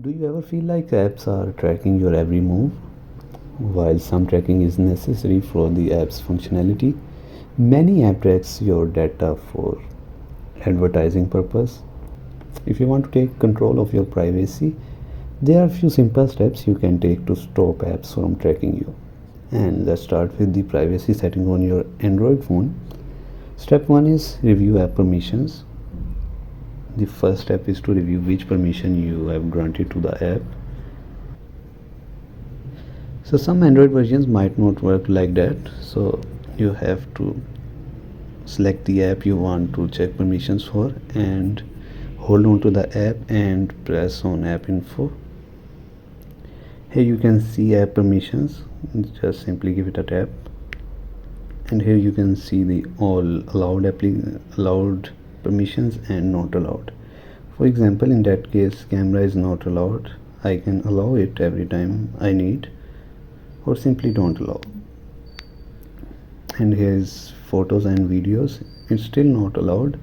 Do you ever feel like apps are tracking your every move? While some tracking is necessary for the app's functionality, many app tracks your data for advertising purpose. If you want to take control of your privacy, there are a few simple steps you can take to stop apps from tracking you. And let's start with the privacy setting on your Android phone. Step 1 is review app permissions. The first step is to review which permission you have granted to the app. So some Android versions might not work like that, so you have to select the app you want to check permissions for and hold on to the app and press on app info. Here you can see app permissions, just simply give it a tap, and here you can see the all allowed permissions and not allowed. For example, in that case, camera is not allowed. I can allow it every time I need, or simply don't allow. And here is photos and videos. It's still not allowed,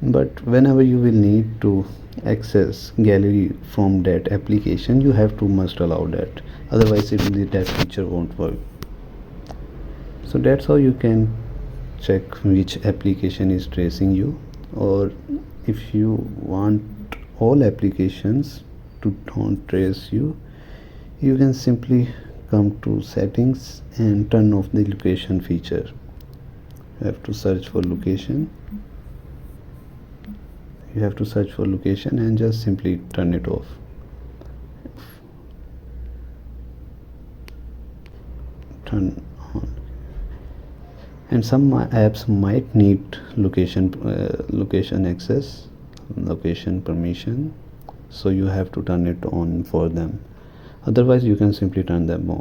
but whenever you will need to access gallery from that application, you have to must allow that, otherwise that feature won't work. So that's how you can check which application is tracing you, or if you want all applications to don't trace you, you can simply come to settings and turn off the location feature. You have to search for location. And just simply turn it off. Turn on. And some apps might need location access, location permission, so you have to turn it on for them. Otherwise you can simply turn them off.